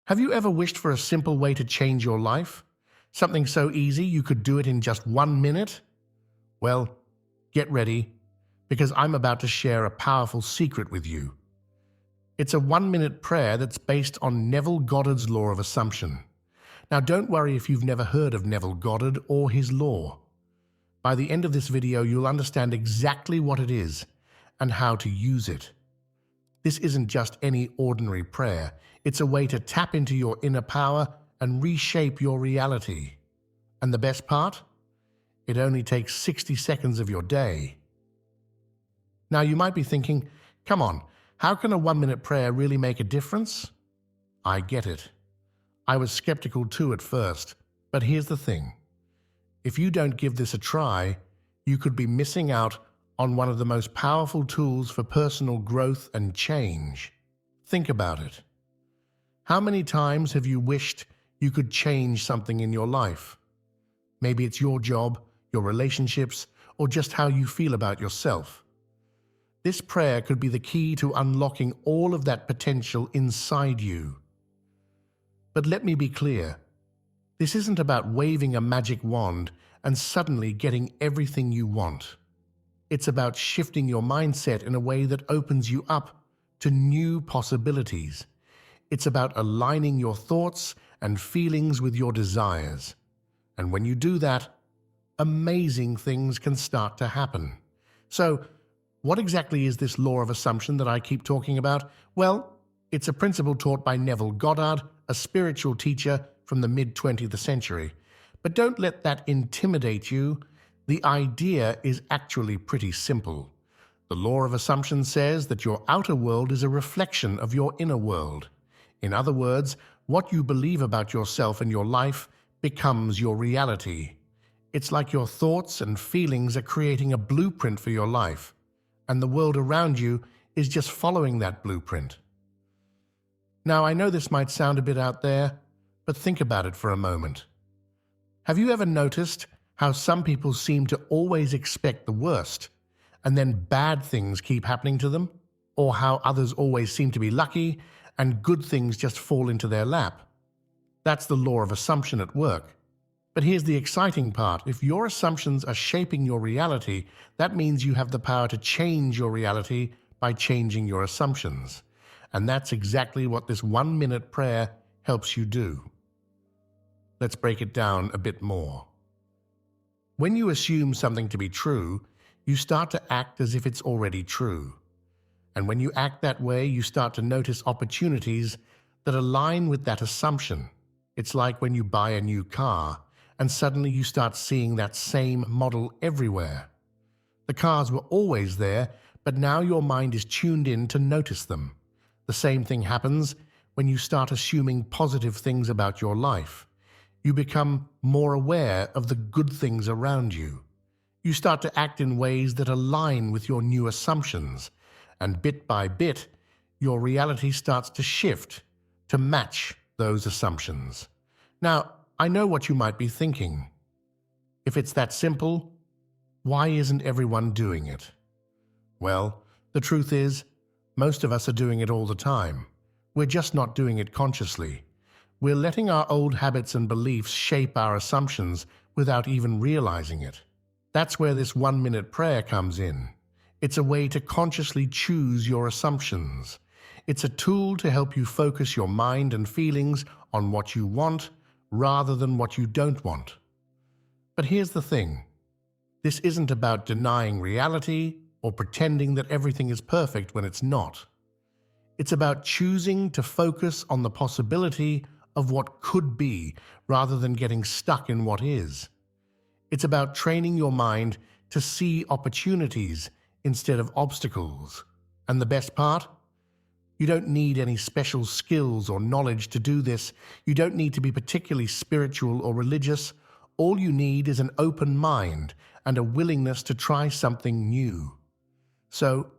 Have you ever wished for a simple way to change your life? Something so easy you could do it in just 1 minute? Well, get ready, because I'm about to share a powerful secret with you. It's a 1-minute prayer that's based on Neville Goddard's law of assumption. Now, don't worry if you've never heard of Neville Goddard or his law. By the end of this video, you'll understand exactly what it is and how to use it. This isn't just any ordinary prayer. It's a way to tap into your inner power and reshape your reality. And the best part? It only takes 60 seconds of your day. Now, you might be thinking, come on, how can a 1-minute prayer really make a difference? I get it. I was skeptical too at first, but here's the thing. If you don't give this a try, you could be missing out on one of the most powerful tools for personal growth and change. Think about it. How many times have you wished you could change something in your life? Maybe it's your job, your relationships, or just how you feel about yourself. This prayer could be the key to unlocking all of that potential inside you. But let me be clear. This isn't about waving a magic wand and suddenly getting everything you want. It's about shifting your mindset in a way that opens you up to new possibilities. It's about aligning your thoughts and feelings with your desires. And when you do that, amazing things can start to happen. So, what exactly is this law of assumption that I keep talking about? Well, it's a principle taught by Neville Goddard, a spiritual teacher from the mid-20th century. But don't let that intimidate you. The idea is actually pretty simple. The law of assumption says that your outer world is a reflection of your inner world. In other words, what you believe about yourself and your life becomes your reality. It's like your thoughts and feelings are creating a blueprint for your life, and the world around you is just following that blueprint. Now, I know this might sound a bit out there, but think about it for a moment. Have you ever noticed how some people seem to always expect the worst, and then bad things keep happening to them? Or how others always seem to be lucky, and good things just fall into their lap? That's the law of assumption at work. But here's the exciting part. If your assumptions are shaping your reality, that means you have the power to change your reality by changing your assumptions. And that's exactly what this 1-minute prayer helps you do. Let's break it down a bit more. When you assume something to be true, you start to act as if it's already true. And when you act that way, you start to notice opportunities that align with that assumption. It's like when you buy a new car, and suddenly you start seeing that same model everywhere. The cars were always there, but now your mind is tuned in to notice them. The same thing happens when you start assuming positive things about your life. You become more aware of the good things around you. You start to act in ways that align with your new assumptions, and bit by bit, your reality starts to shift to match those assumptions. Now, I know what you might be thinking. If it's that simple, why isn't everyone doing it? Well, the truth is, most of us are doing it all the time. We're just not doing it consciously. We're letting our old habits and beliefs shape our assumptions without even realizing it. That's where this 1-minute prayer comes in. It's a way to consciously choose your assumptions. It's a tool to help you focus your mind and feelings on what you want rather than what you don't want. But here's the thing. This isn't about denying reality or pretending that everything is perfect when it's not. It's about choosing to focus on the possibility of what could be rather than getting stuck in what is. It's about training your mind to see opportunities instead of obstacles. And the best part? You don't need any special skills or knowledge to do this. You don't need to be particularly spiritual or religious. All you need is an open mind and a willingness to try something new. So,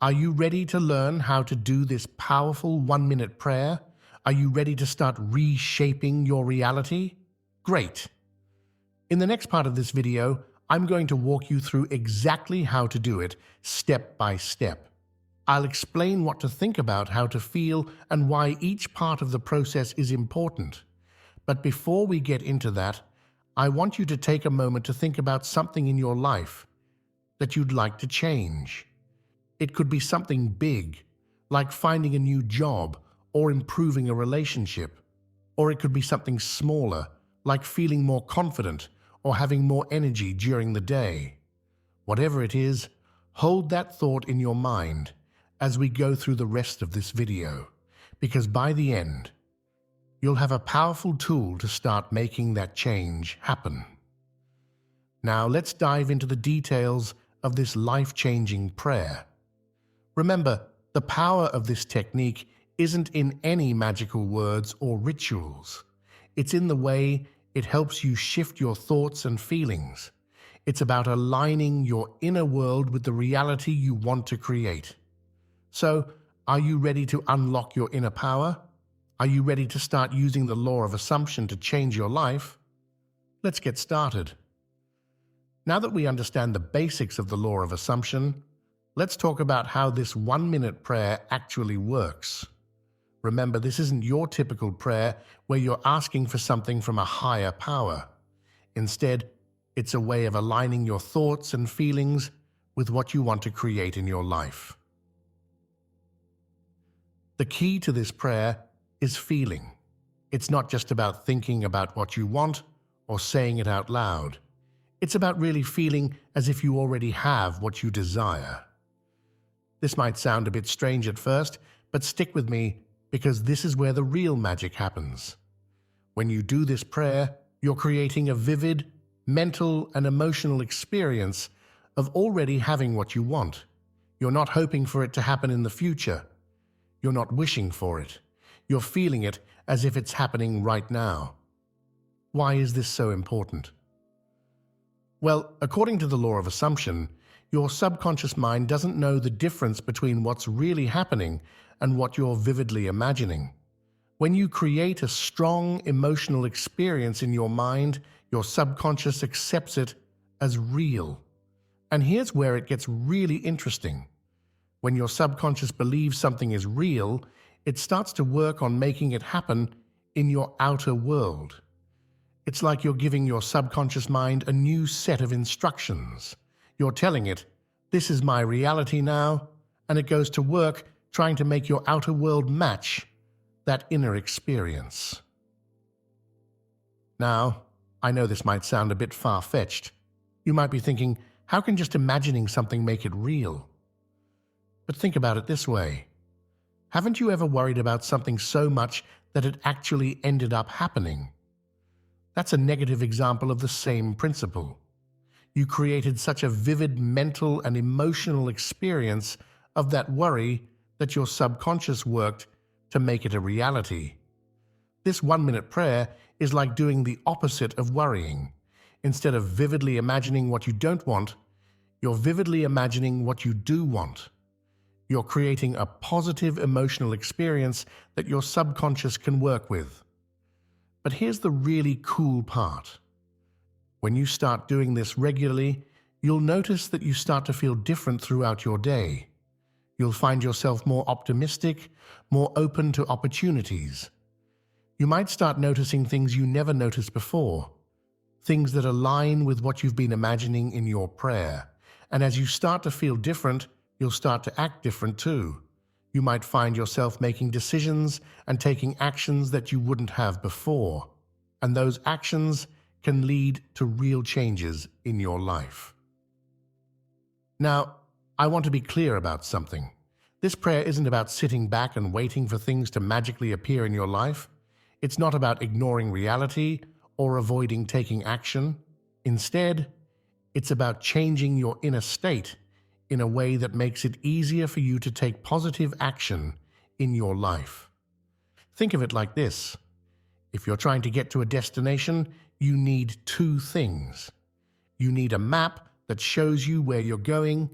are you ready to learn how to do this powerful 1-minute prayer? Are you ready to start reshaping your reality? Great! In the next part of this video, I'm going to walk you through exactly how to do it, step by step. I'll explain what to think about, how to feel, and why each part of the process is important. But before we get into that, I want you to take a moment to think about something in your life that you'd like to change. It could be something big, like finding a new job or improving a relationship. Or it could be something smaller, like feeling more confident or having more energy during the day. Whatever it is, hold that thought in your mind as we go through the rest of this video, because by the end, you'll have a powerful tool to start making that change happen. Now let's dive into the details of this life-changing prayer. Remember, the power of this technique isn't in any magical words or rituals. It's in the way it helps you shift your thoughts and feelings. It's about aligning your inner world with the reality you want to create. So, are you ready to unlock your inner power? Are you ready to start using the law of assumption to change your life? Let's get started. Now that we understand the basics of the law of assumption, let's talk about how this 1-minute prayer actually works. Remember, this isn't your typical prayer where you're asking for something from a higher power. Instead, it's a way of aligning your thoughts and feelings with what you want to create in your life. The key to this prayer is feeling. It's not just about thinking about what you want or saying it out loud. It's about really feeling as if you already have what you desire. This might sound a bit strange at first, but stick with me because this is where the real magic happens. When you do this prayer, you're creating a vivid, mental and emotional experience of already having what you want. You're not hoping for it to happen in the future. You're not wishing for it. You're feeling it as if it's happening right now. Why is this so important? Well, according to the law of assumption, your subconscious mind doesn't know the difference between what's really happening and what you're vividly imagining. When you create a strong emotional experience in your mind, your subconscious accepts it as real. And here's where it gets really interesting. When your subconscious believes something is real, it starts to work on making it happen in your outer world. It's like you're giving your subconscious mind a new set of instructions. You're telling it, this is my reality now, and it goes to work trying to make your outer world match that inner experience. Now, I know this might sound a bit far-fetched. You might be thinking, how can just imagining something make it real? But think about it this way. Haven't you ever worried about something so much that it actually ended up happening? That's a negative example of the same principle. You created such a vivid mental and emotional experience of that worry that your subconscious worked to make it a reality. This 1-minute prayer is like doing the opposite of worrying. Instead of vividly imagining what you don't want, you're vividly imagining what you do want. You're creating a positive emotional experience that your subconscious can work with. But here's the really cool part. When you start doing this regularly, you'll notice that you start to feel different throughout your day. You'll find yourself more optimistic, more open to opportunities. You might start noticing things you never noticed before, things that align with what you've been imagining in your prayer. And as you start to feel different, you'll start to act different too. You might find yourself making decisions and taking actions that you wouldn't have before. And those actions can lead to real changes in your life. Now, I want to be clear about something. This prayer isn't about sitting back and waiting for things to magically appear in your life. It's not about ignoring reality or avoiding taking action. Instead, it's about changing your inner state in a way that makes it easier for you to take positive action in your life. Think of it like this. If you're trying to get to a destination, you need two things. You need a map that shows you where you're going,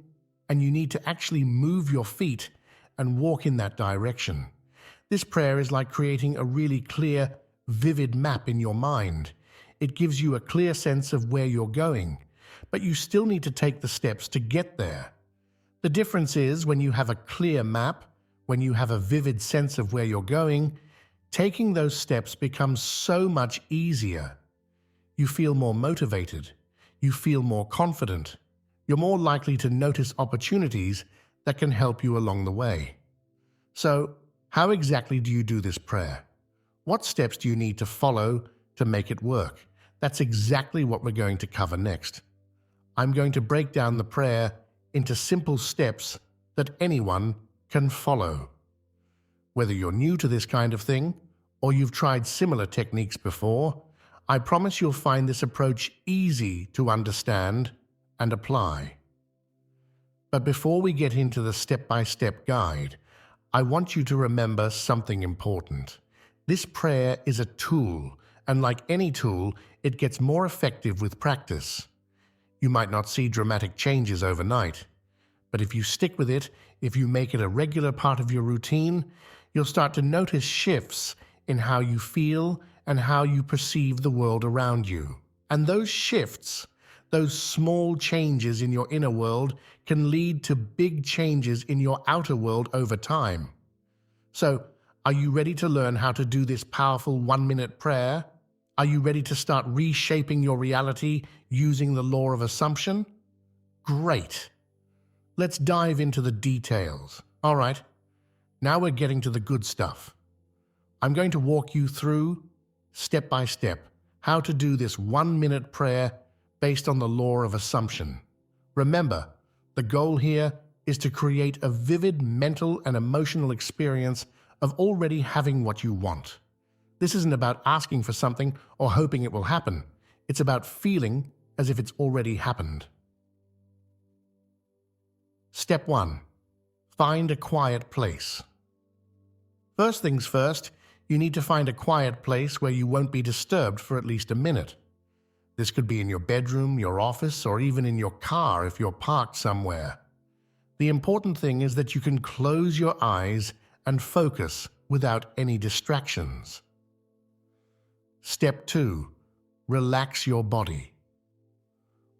and you need to actually move your feet and walk in that direction. This prayer is like creating a really clear, vivid map in your mind. It gives you a clear sense of where you're going, but you still need to take the steps to get there. The difference is when you have a clear map, when you have a vivid sense of where you're going, taking those steps becomes so much easier. You feel more motivated. You feel more confident. You're more likely to notice opportunities that can help you along the way. So, how exactly do you do this prayer? What steps do you need to follow to make it work? That's exactly what we're going to cover next. I'm going to break down the prayer into simple steps that anyone can follow. Whether you're new to this kind of thing or you've tried similar techniques before, I promise you'll find this approach easy to understand and apply. But before we get into the step-by-step guide, I want you to remember something important. This prayer is a tool, and like any tool, it gets more effective with practice. You might not see dramatic changes overnight, but if you stick with it, if you make it a regular part of your routine, you'll start to notice shifts in how you feel and how you perceive the world around you. And those shifts, those small changes in your inner world, can lead to big changes in your outer world over time. So, are you ready to learn how to do this powerful 1-minute prayer? Are you ready to start reshaping your reality using the law of assumption? Great! Let's dive into the details. All right, now we're getting to the good stuff. I'm going to walk you through, step by step, how to do this 1-minute prayer based on the law of assumption. Remember, the goal here is to create a vivid mental and emotional experience of already having what you want. This isn't about asking for something or hoping it will happen. It's about feeling as if it's already happened. Step 1. Find a quiet place. First things first, you need to find a quiet place where you won't be disturbed for at least a minute. This could be in your bedroom, your office, or even in your car if you're parked somewhere. The important thing is that you can close your eyes and focus without any distractions. Step 2. Relax your body.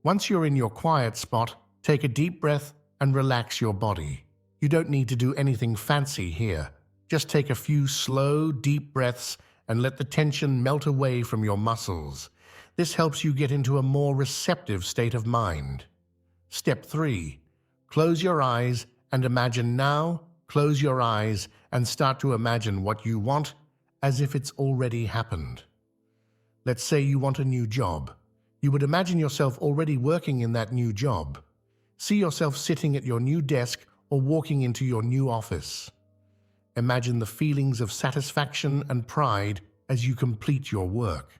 Once you're in your quiet spot, take a deep breath and relax your body. You don't need to do anything fancy here. Just take a few slow, deep breaths and let the tension melt away from your muscles. This helps you get into a more receptive state of mind. Step 3. Close your eyes and imagine now. Close your eyes and start to imagine what you want as if it's already happened. Let's say you want a new job. You would imagine yourself already working in that new job. See yourself sitting at your new desk or walking into your new office. Imagine the feelings of satisfaction and pride as you complete your work.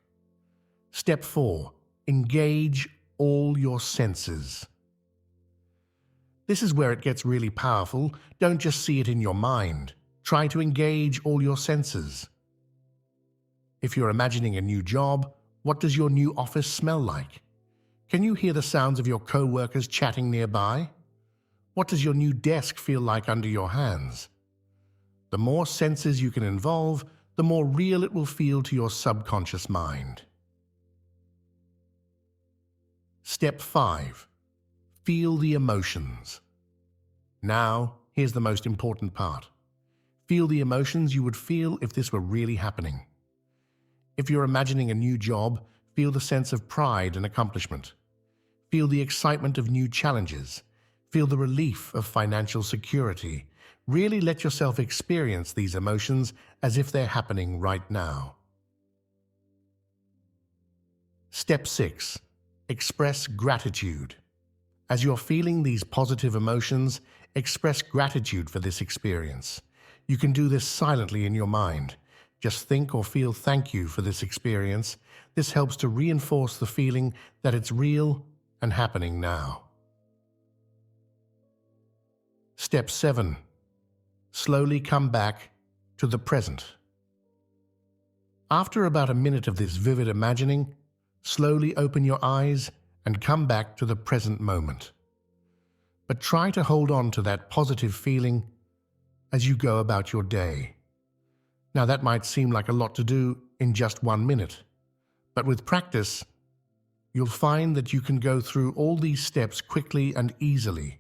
Step 4. Engage all your senses. This is where it gets really powerful. Don't just see it in your mind. Try to engage all your senses. If you're imagining a new job, what does your new office smell like? Can you hear the sounds of your co-workers chatting nearby? What does your new desk feel like under your hands? The more senses you can involve, the more real it will feel to your subconscious mind. Step 5. Feel the emotions. Now, here's the most important part. Feel the emotions you would feel if this were really happening. If you're imagining a new job, feel the sense of pride and accomplishment. Feel the excitement of new challenges. Feel the relief of financial security. Really let yourself experience these emotions as if they're happening right now. Step 6. Express gratitude. As you're feeling these positive emotions, express gratitude for this experience. You can do this silently in your mind. Just think or feel thank you for this experience. This helps to reinforce the feeling that it's real and happening now. Step 7. Slowly come back to the present. After about a minute of this vivid imagining, slowly open your eyes and come back to the present moment. But try to hold on to that positive feeling as you go about your day. Now that might seem like a lot to do in just 1 minute, but with practice, you'll find that you can go through all these steps quickly and easily.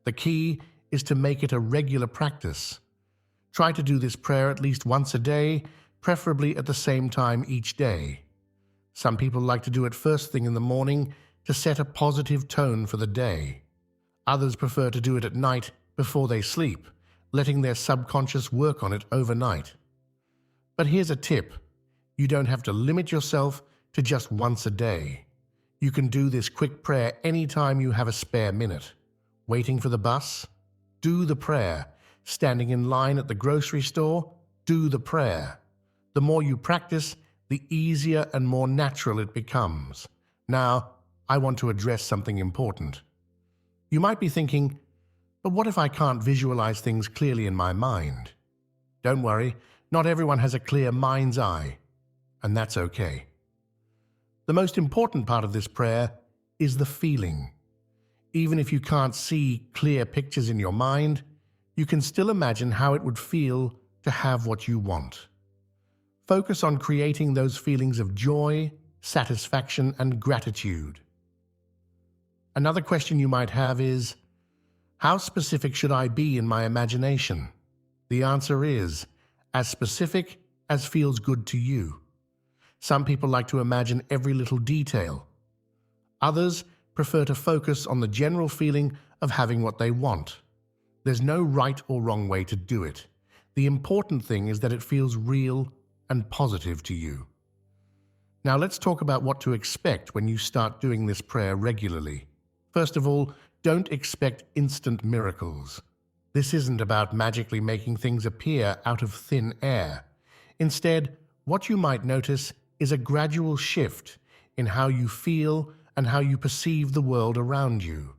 The key is to make it a regular practice. Try to do this prayer at least once a day, preferably at the same time each day. Some people like to do it first thing in the morning to set a positive tone for the day. Others prefer to do it at night before they sleep, letting their subconscious work on it overnight. But here's a tip. You don't have to limit yourself to just once a day. You can do this quick prayer anytime you have a spare minute. Waiting for the bus? Do the prayer. Standing in line at the grocery store? Do the prayer. The more you practice, the easier and more natural it becomes. Now, I want to address something important. You might be thinking, but what if I can't visualize things clearly in my mind? Don't worry, not everyone has a clear mind's eye, and that's okay. The most important part of this prayer is the feeling. Even if you can't see clear pictures in your mind, you can still imagine how it would feel to have what you want. Focus on creating those feelings of joy, satisfaction, and gratitude. Another question you might have is, how specific should I be in my imagination? The answer is, as specific as feels good to you. Some people like to imagine every little detail. Others prefer to focus on the general feeling of having what they want. There's no right or wrong way to do it. The important thing is that it feels real and positive to you. Now let's talk about what to expect when you start doing this prayer regularly. First of all, don't expect instant miracles. This isn't about magically making things appear out of thin air. Instead, what you might notice is a gradual shift in how you feel and how you perceive the world around you.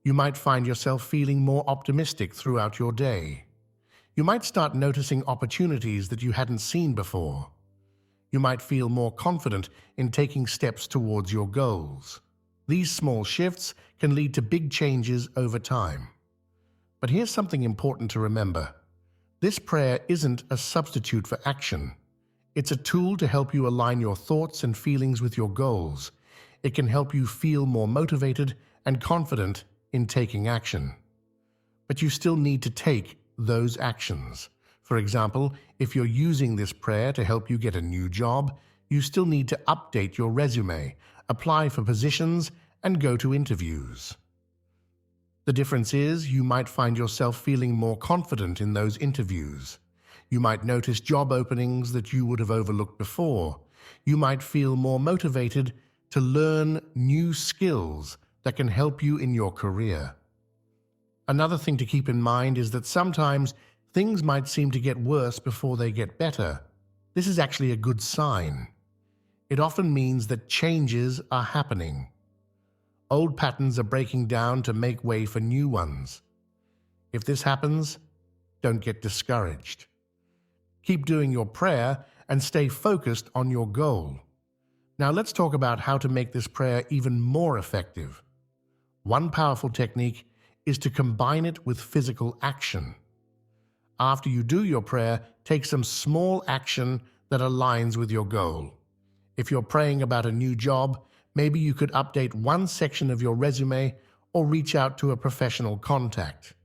You might find yourself feeling more optimistic throughout your day. You might start noticing opportunities that you hadn't seen before. You might feel more confident in taking steps towards your goals. These small shifts can lead to big changes over time. But here's something important to remember. This prayer isn't a substitute for action. It's a tool to help you align your thoughts and feelings with your goals. It can help you feel more motivated and confident in taking action. But you still need to take those actions. For example, if you're using this prayer to help you get a new job, you still need to update your resume, apply for positions, and go to interviews. The difference is you might find yourself feeling more confident in those interviews. You might notice job openings that you would have overlooked before. You might feel more motivated to learn new skills that can help you in your career. Another thing to keep in mind is that sometimes things might seem to get worse before they get better. This is actually a good sign. It often means that changes are happening. Old patterns are breaking down to make way for new ones. If this happens, don't get discouraged. Keep doing your prayer and stay focused on your goal. Now let's talk about how to make this prayer even more effective. One powerful technique is to combine it with physical action. After you do your prayer, take some small action that aligns with your goal. If you're praying about a new job, maybe you could update one section of your resume or reach out to a professional contact.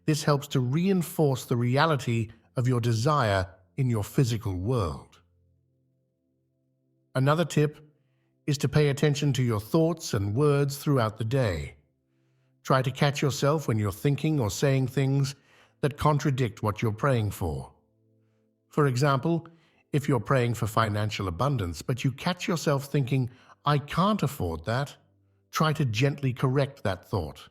This helps to reinforce the reality of your desire in your physical world. Another tip is to pay attention to your thoughts and words throughout the day. Try to catch yourself when you're thinking or saying things that contradict what you're praying for. For example, if you're praying for financial abundance, but you catch yourself thinking, "I can't afford that," try to gently correct that thought.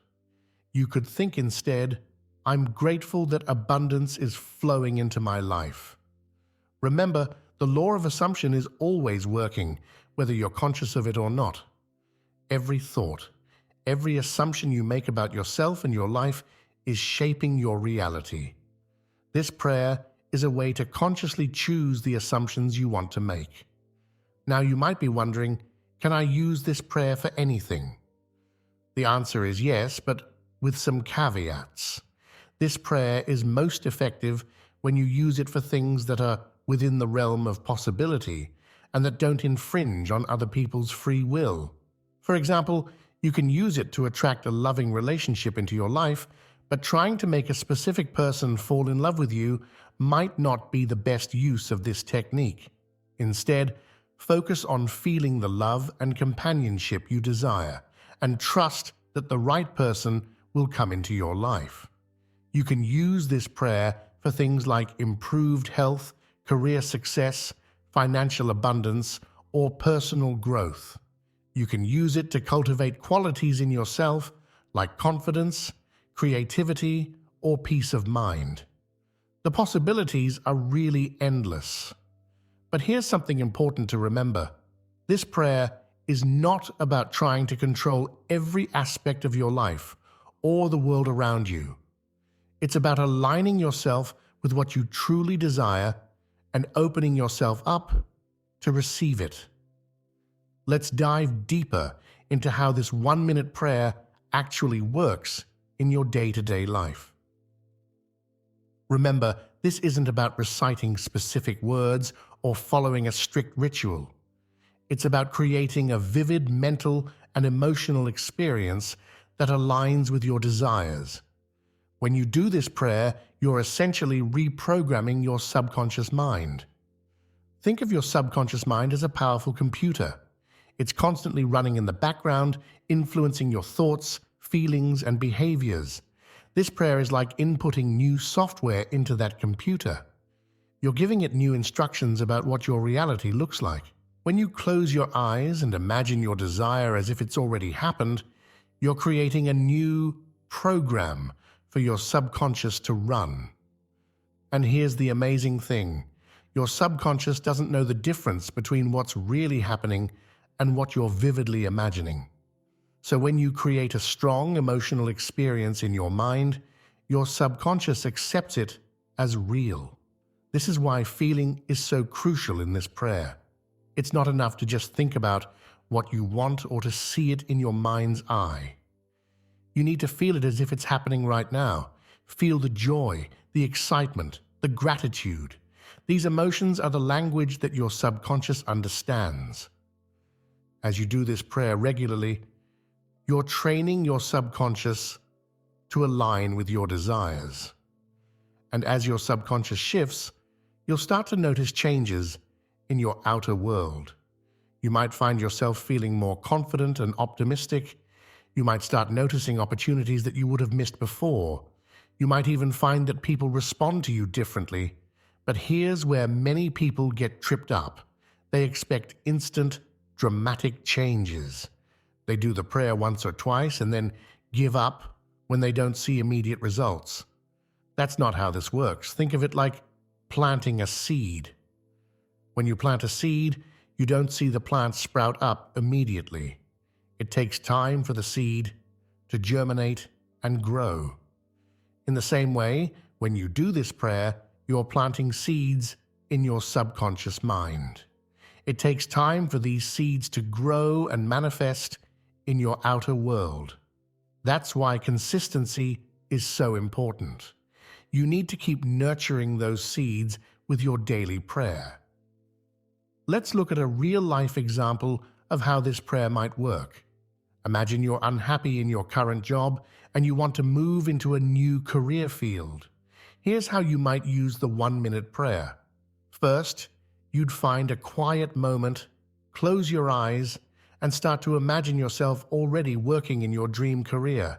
You could think instead, "I'm grateful that abundance is flowing into my life." Remember, the law of assumption is always working, whether you're conscious of it or not. Every thought, every assumption you make about yourself and your life is shaping your reality. This prayer is a way to consciously choose the assumptions you want to make. Now you might be wondering, can I use this prayer for anything? The answer is yes, but with some caveats. This prayer is most effective when you use it for things that are within the realm of possibility and that don't infringe on other people's free will. For example, You can use it to attract a loving relationship into your life, but trying to make a specific person fall in love with you might not be the best use of this technique. Instead, focus on feeling the love and companionship you desire, and trust that the right person will come into your life. You can use this prayer for things like improved health, career success, financial abundance, or personal growth. You can use it to cultivate qualities in yourself like confidence, creativity, or peace of mind. The possibilities are really endless. But here's something important to remember. This prayer is not about trying to control every aspect of your life or the world around you. It's about aligning yourself with what you truly desire and opening yourself up to receive it. Let's dive deeper into how this 1-minute prayer actually works in your day-to-day life. Remember, this isn't about reciting specific words or following a strict ritual. It's about creating a vivid mental and emotional experience that aligns with your desires. When you do this prayer, you're essentially reprogramming your subconscious mind. Think of your subconscious mind as a powerful computer. It's constantly running in the background, influencing your thoughts, feelings, and behaviors. This prayer is like inputting new software into that computer. You're giving it new instructions about what your reality looks like. When you close your eyes and imagine your desire as if it's already happened, you're creating a new program for your subconscious to run. And here's the amazing thing. Your subconscious doesn't know the difference between what's really happening and what you're vividly imagining. So when you create a strong emotional experience in your mind, your subconscious accepts it as real. This is why feeling is so crucial in this prayer. It's not enough to just think about what you want or to see it in your mind's eye. You need to feel it as if it's happening right now. Feel the joy, the excitement, the gratitude. These emotions are the language that your subconscious understands. As you do this prayer regularly, you're training your subconscious to align with your desires. And as your subconscious shifts, you'll start to notice changes in your outer world. You might find yourself feeling more confident and optimistic. You might start noticing opportunities that you would have missed before. You might even find that people respond to you differently. But here's where many people get tripped up. They expect instant, dramatic changes. They do the prayer once or twice and then give up when they don't see immediate results. That's not how this works. Think of it like planting a seed. When you plant a seed, you don't see the plant sprout up immediately. It takes time for the seed to germinate and grow. In the same way, when you do this prayer, you're planting seeds in your subconscious mind. It takes time for these seeds to grow and manifest in your outer world. That's why consistency is so important. You need to keep nurturing those seeds with your daily prayer. Let's look at a real-life example of how this prayer might work. Imagine you're unhappy in your current job and you want to move into a new career field. Here's how you might use the 1-minute prayer. First, you'd find a quiet moment, close your eyes, and start to imagine yourself already working in your dream career.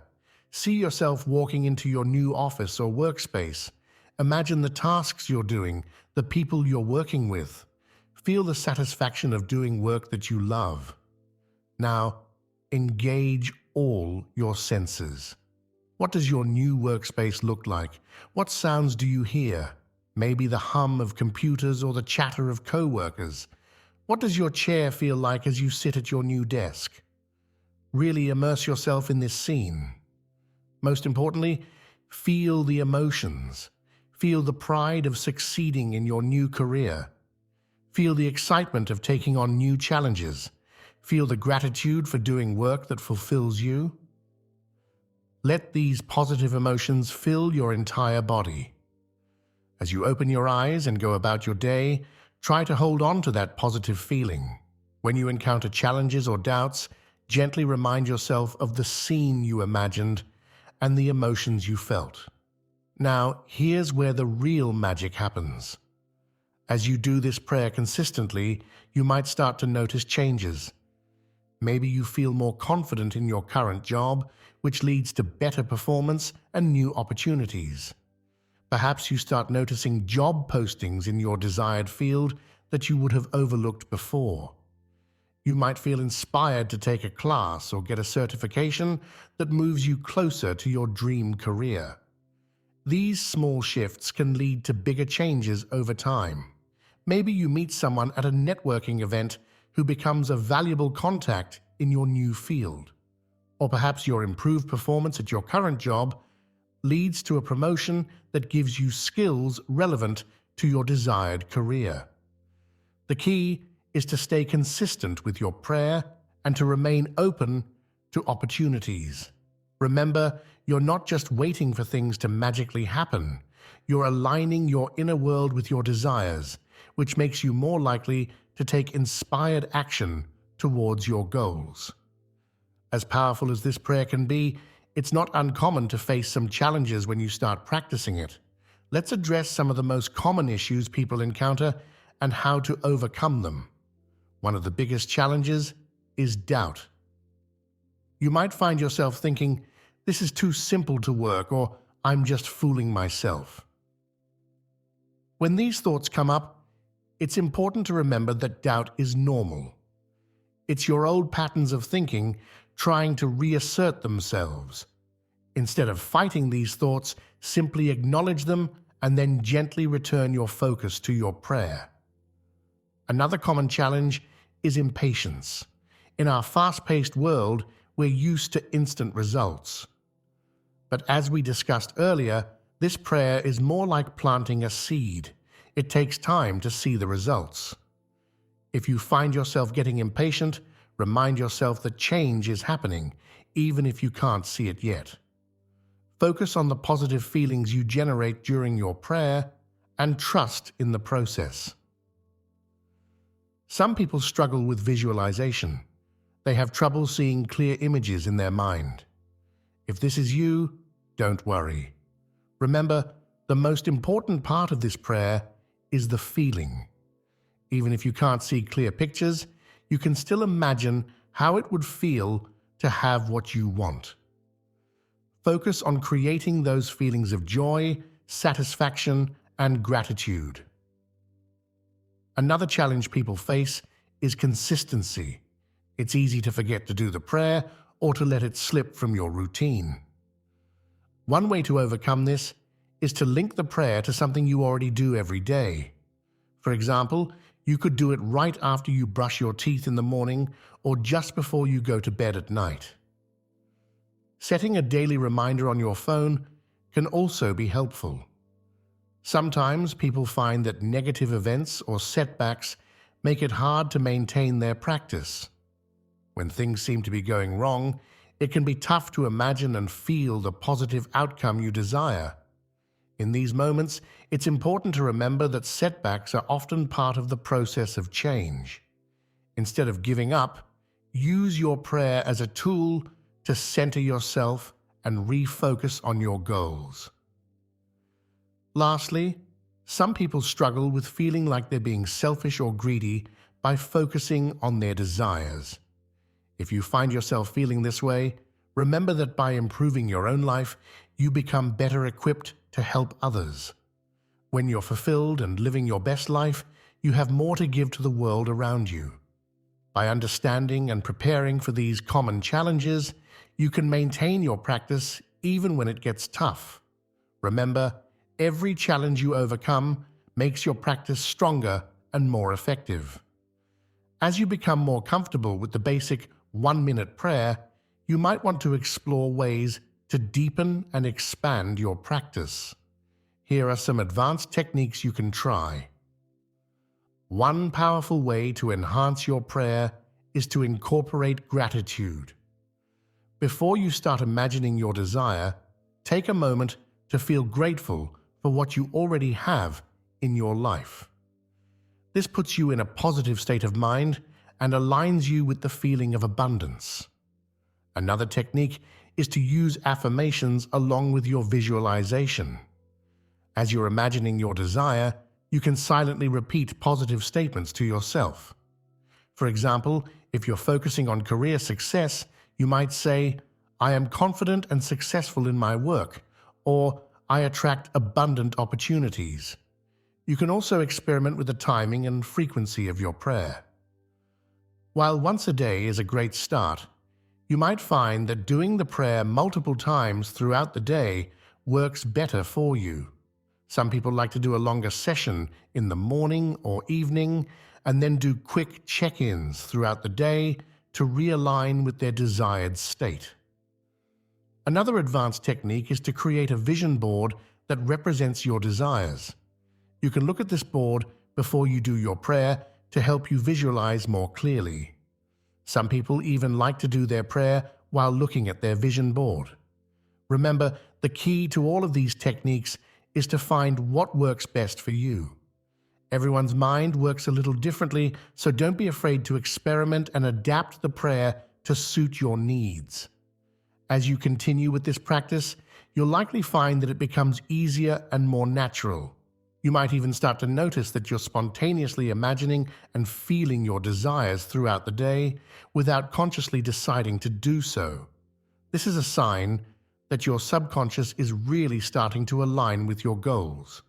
See yourself walking into your new office or workspace. Imagine the tasks you're doing, the people you're working with. Feel the satisfaction of doing work that you love. Now, engage all your senses. What does your new workspace look like? What sounds do you hear? Maybe the hum of computers or the chatter of co-workers. What does your chair feel like as you sit at your new desk? Really immerse yourself in this scene. Most importantly, feel the emotions. Feel the pride of succeeding in your new career. Feel the excitement of taking on new challenges. Feel the gratitude for doing work that fulfills you. Let these positive emotions fill your entire body. As you open your eyes and go about your day, try to hold on to that positive feeling. When you encounter challenges or doubts, Gently remind yourself of the scene you imagined and the emotions you felt. Now, here's where the real magic happens. As you do this prayer consistently, you might start to notice changes. Maybe you feel more confident in your current job, which leads to better performance and new opportunities. Perhaps you start noticing job postings in your desired field that you would have overlooked before. You might feel inspired to take a class or get a certification that moves you closer to your dream career. These small shifts can lead to bigger changes over time. Maybe you meet someone at a networking event who becomes a valuable contact in your new field. Or perhaps your improved performance at your current job leads to a promotion that gives you skills relevant to your desired career. The key is to stay consistent with your prayer and to remain open to opportunities. Remember, you're not just waiting for things to magically happen. You're aligning your inner world with your desires, which makes you more likely to take inspired action towards your goals. As powerful as this prayer can be, it's not uncommon to face some challenges when you start practicing it. Let's address some of the most common issues people encounter and how to overcome them. One of the biggest challenges is doubt. You might find yourself thinking, "This is too simple to work," or "I'm just fooling myself." When these thoughts come up, it's important to remember that doubt is normal. It's your old patterns of thinking trying to reassert themselves. Instead of fighting these thoughts, simply acknowledge them and then gently return your focus to your prayer. Another common challenge is impatience. In our fast-paced world, we're used to instant results. But as we discussed earlier, this prayer is more like planting a seed. It takes time to see the results. If you find yourself getting impatient, remind yourself that change is happening, even if you can't see it yet. Focus on the positive feelings you generate during your prayer and trust in the process. Some people struggle with visualization. They have trouble seeing clear images in their mind. If this is you, don't worry. Remember, the most important part of this prayer is the feeling. Even if you can't see clear pictures, you can still imagine how it would feel to have what you want. Focus on creating those feelings of joy, satisfaction, and gratitude. Another challenge people face is consistency. It's easy to forget to do the prayer or to let it slip from your routine. One way to overcome this is to link the prayer to something you already do every day. For example, you could do it right after you brush your teeth in the morning or just before you go to bed at night. Setting a daily reminder on your phone can also be helpful. Sometimes people find that negative events or setbacks make it hard to maintain their practice. When things seem to be going wrong, it can be tough to imagine and feel the positive outcome you desire. In these moments, it's important to remember that setbacks are often part of the process of change. Instead of giving up, use your prayer as a tool to center yourself and refocus on your goals. Lastly, some people struggle with feeling like they're being selfish or greedy by focusing on their desires. If you find yourself feeling this way, remember that by improving your own life, you become better equipped to help others. When you're fulfilled and living your best life, you have more to give to the world around you. By understanding and preparing for these common challenges, you can maintain your practice even when it gets tough. Remember, every challenge you overcome makes your practice stronger and more effective. As you become more comfortable with the basic 1-minute prayer, you might want to explore ways to deepen and expand your practice. Here are some advanced techniques you can try. One powerful way to enhance your prayer is to incorporate gratitude. Before you start imagining your desire, take a moment to feel grateful for what you already have in your life. This puts you in a positive state of mind and aligns you with the feeling of abundance. Another technique is to use affirmations along with your visualization. As you're imagining your desire, you can silently repeat positive statements to yourself. For example, if you're focusing on career success, you might say, "I am confident and successful in my work," or "I attract abundant opportunities." You can also experiment with the timing and frequency of your prayer. While once a day is a great start, you might find that doing the prayer multiple times throughout the day works better for you. Some people like to do a longer session in the morning or evening and then do quick check-ins throughout the day to realign with their desired state. Another advanced technique is to create a vision board that represents your desires. You can look at this board before you do your prayer to help you visualize more clearly. Some people even like to do their prayer while looking at their vision board. Remember, the key to all of these techniques is to find what works best for you. Everyone's mind works a little differently, so don't be afraid to experiment and adapt the prayer to suit your needs. As you continue with this practice, you'll likely find that it becomes easier and more natural. You might even start to notice that you're spontaneously imagining and feeling your desires throughout the day without consciously deciding to do so. This is a sign that your subconscious is really starting to align with your goals.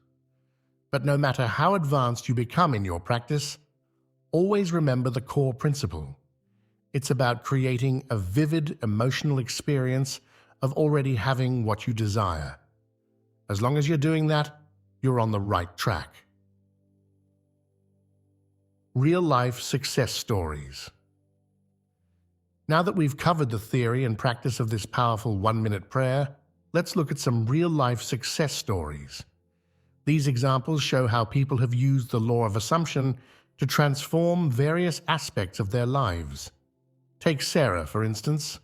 But no matter how advanced you become in your practice, always remember the core principle. It's about creating a vivid emotional experience of already having what you desire. As long as you're doing that, you're on the right track. Real-life success stories. Now that we've covered the theory and practice of this powerful 1-minute prayer, let's look at some real-life success stories. These examples show how people have used the law of assumption to transform various aspects of their lives. Take Sarah, for instance.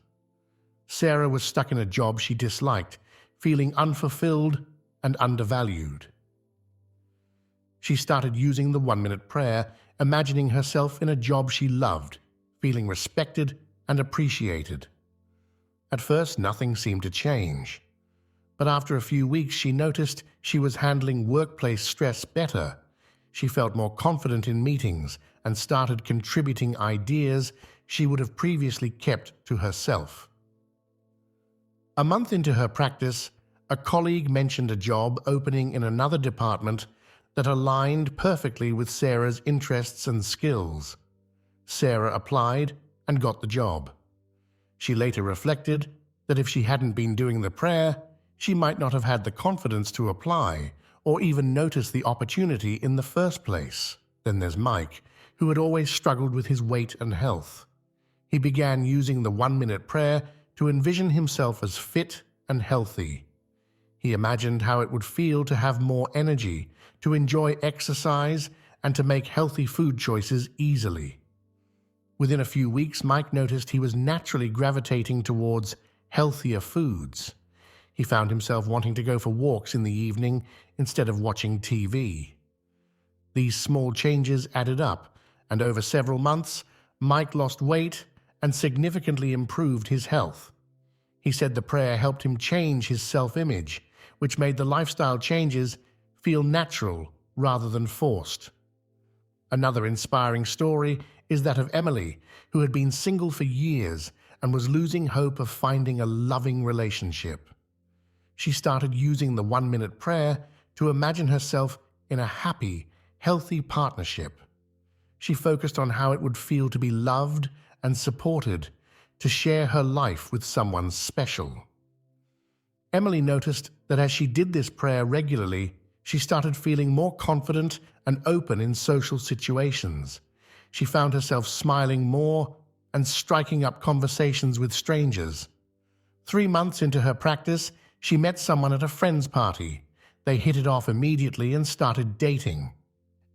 Sarah was stuck in a job she disliked, feeling unfulfilled and undervalued. She started using the 1-minute prayer, imagining herself in a job she loved, feeling respected and appreciated. At first, nothing seemed to change. But after a few weeks, she noticed she was handling workplace stress better. She felt more confident in meetings and started contributing ideas she would have previously kept to herself. A month into her practice, a colleague mentioned a job opening in another department that aligned perfectly with Sarah's interests and skills. Sarah applied and got the job. She later reflected that if she hadn't been doing the prayer, she might not have had the confidence to apply or even notice the opportunity in the first place. Then there's Mike, who had always struggled with his weight and health. He began using the 1-minute prayer to envision himself as fit and healthy. He imagined how it would feel to have more energy, to enjoy exercise, and to make healthy food choices easily. Within a few weeks, Mike noticed he was naturally gravitating towards healthier foods. He found himself wanting to go for walks in the evening instead of watching TV. These small changes added up, and over several months, Mike lost weight and significantly improved his health. He said the prayer helped him change his self-image, which made the lifestyle changes feel natural rather than forced. Another inspiring story is that of Emily, who had been single for years and was losing hope of finding a loving relationship. She started using the 1-minute prayer to imagine herself in a happy, healthy partnership. She focused on how it would feel to be loved and supported, to share her life with someone special. Emily noticed that as she did this prayer regularly, she started feeling more confident and open in social situations. She found herself smiling more and striking up conversations with strangers. 3 months into her practice, she met someone at a friend's party. They hit it off immediately and started dating.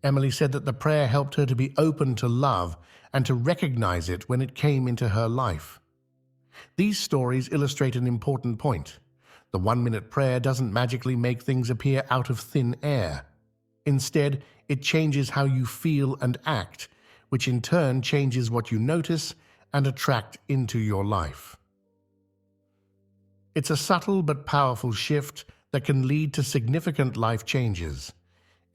Emily said that the prayer helped her to be open to love and to recognize it when it came into her life. These stories illustrate an important point. The 1-minute prayer doesn't magically make things appear out of thin air. Instead, it changes how you feel and act, which in turn changes what you notice and attract into your life. It's a subtle but powerful shift that can lead to significant life changes.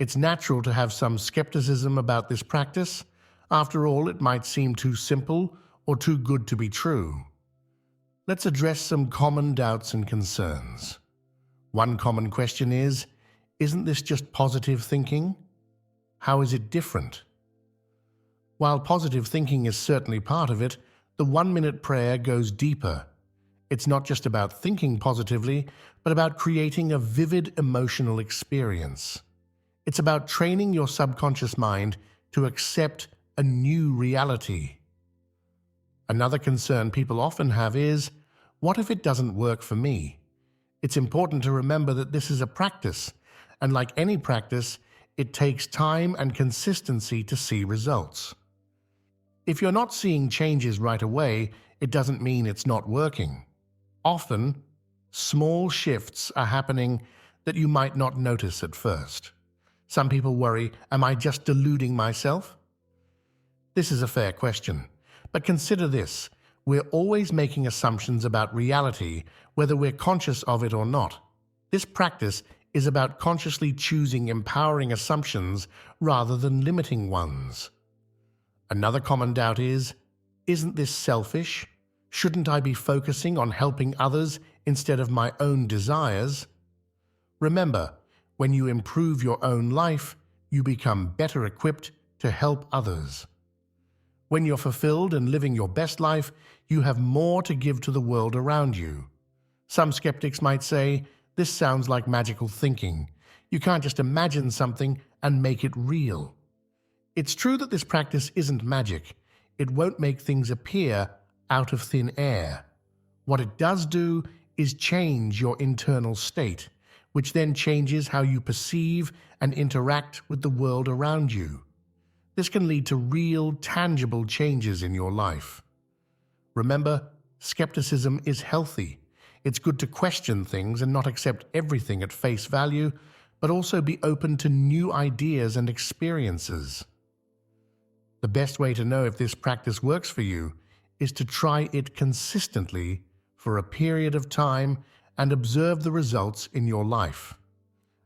It's natural to have some skepticism about this practice. After all, it might seem too simple or too good to be true. Let's address some common doubts and concerns. One common question is, isn't this just positive thinking? How is it different? While positive thinking is certainly part of it, the 1-minute prayer goes deeper. It's not just about thinking positively, but about creating a vivid emotional experience. It's about training your subconscious mind to accept a new reality. Another concern people often have is, what if it doesn't work for me? It's important to remember that this is a practice, and like any practice, it takes time and consistency to see results. If you're not seeing changes right away, it doesn't mean it's not working. Often, small shifts are happening that you might not notice at first. Some people worry, am I just deluding myself? This is a fair question, but consider this. We're always making assumptions about reality, whether we're conscious of it or not. This practice is about consciously choosing empowering assumptions rather than limiting ones. Another common doubt is, isn't this selfish? Shouldn't I be focusing on helping others instead of my own desires? Remember, when you improve your own life, you become better equipped to help others. When you're fulfilled and living your best life, you have more to give to the world around you. Some skeptics might say, this sounds like magical thinking. You can't just imagine something and make it real. It's true that this practice isn't magic. It won't make things appear out of thin air. What it does do is change your internal state, which then changes how you perceive and interact with the world around you. This can lead to real, tangible changes in your life. Remember, skepticism is healthy. It's good to question things and not accept everything at face value, but also be open to new ideas and experiences. The best way to know if this practice works for you is to try it consistently for a period of time and observe the results in your life.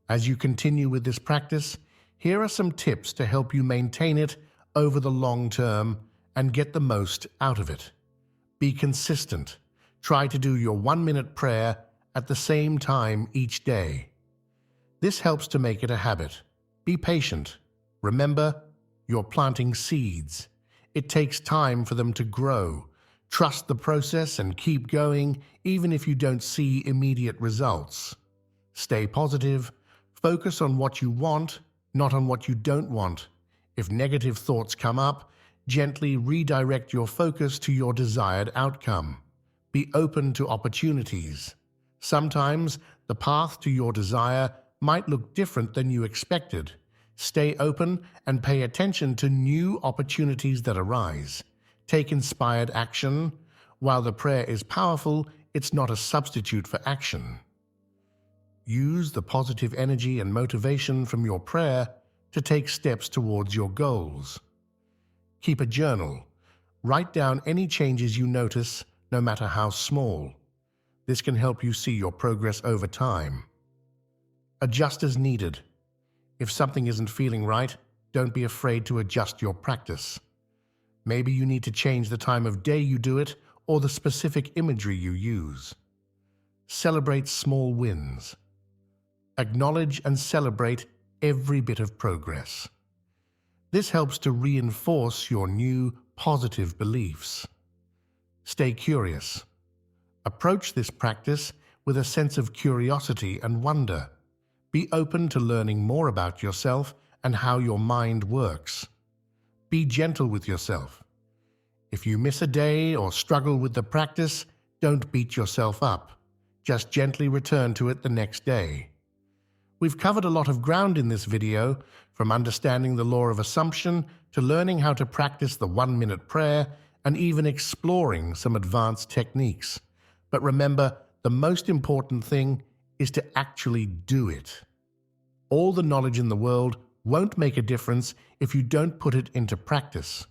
As you continue with this practice, here are some tips to help you maintain it over the long term and get the most out of it. Be consistent. Try to do your 1-minute prayer at the same time each day. This helps to make it a habit. Be patient. Remember, you're planting seeds. It takes time for them to grow. Trust the process and keep going even if you don't see immediate results. Stay positive. Focus on what you want, not on what you don't want. If negative thoughts come up, gently redirect your focus to your desired outcome. Be open to opportunities. Sometimes the path to your desire might look different than you expected. Stay open and pay attention to new opportunities that arise. Take inspired action. While the prayer is powerful, it's not a substitute for action. Use the positive energy and motivation from your prayer to take steps towards your goals. Keep a journal. Write down any changes you notice, no matter how small. This can help you see your progress over time. Adjust as needed. If something isn't feeling right, don't be afraid to adjust your practice. Maybe you need to change the time of day you do it or the specific imagery you use. Celebrate small wins. Acknowledge and celebrate every bit of progress. This helps to reinforce your new positive beliefs. Stay curious. Approach this practice with a sense of curiosity and wonder. Be open to learning more about yourself and how your mind works. Be gentle with yourself. If you miss a day or struggle with the practice, don't beat yourself up. Just gently return to it the next day. We've covered a lot of ground in this video, from understanding the law of assumption to learning how to practice the 1-minute prayer and even exploring some advanced techniques. But remember, the most important thing is to actually do it. All the knowledge in the world won't make a difference if you don't put it into practice.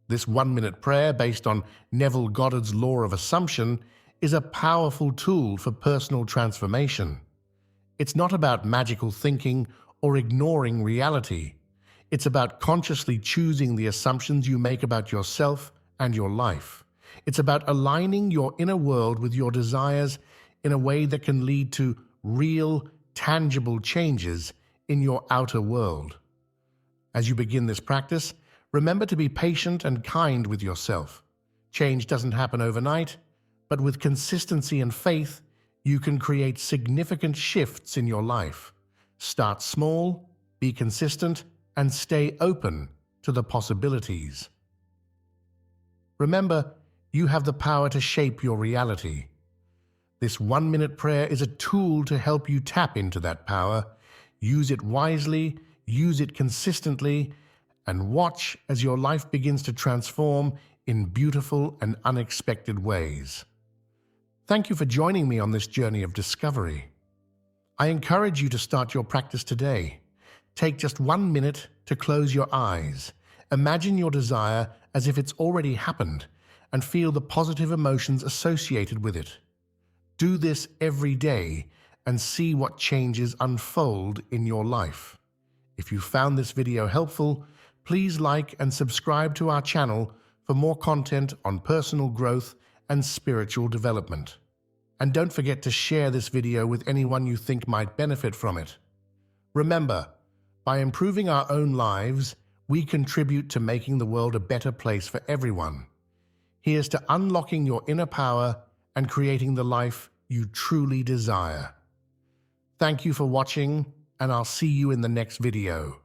This 1-minute prayer, based on Neville Goddard's law of assumption, is a powerful tool for personal transformation. It's not about magical thinking or ignoring reality. It's about consciously choosing the assumptions you make about yourself and your life. It's about aligning your inner world with your desires in a way that can lead to real, tangible changes in your outer world. As you begin this practice, remember to be patient and kind with yourself. Change doesn't happen overnight, but with consistency and faith, you can create significant shifts in your life. Start small, be consistent, and stay open to the possibilities. Remember, you have the power to shape your reality. This 1-minute prayer is a tool to help you tap into that power. Use it wisely, use it consistently, and watch as your life begins to transform in beautiful and unexpected ways. Thank you for joining me on this journey of discovery. I encourage you to start your practice today. Take just 1 minute to close your eyes. Imagine your desire as if it's already happened and feel the positive emotions associated with it. Do this every day and see what changes unfold in your life. If you found this video helpful, please like and subscribe to our channel for more content on personal growth and spiritual development. And don't forget to share this video with anyone you think might benefit from it. Remember, by improving our own lives, we contribute to making the world a better place for everyone. Here's to unlocking your inner power and creating the life you truly desire. Thank you for watching, and I'll see you in the next video.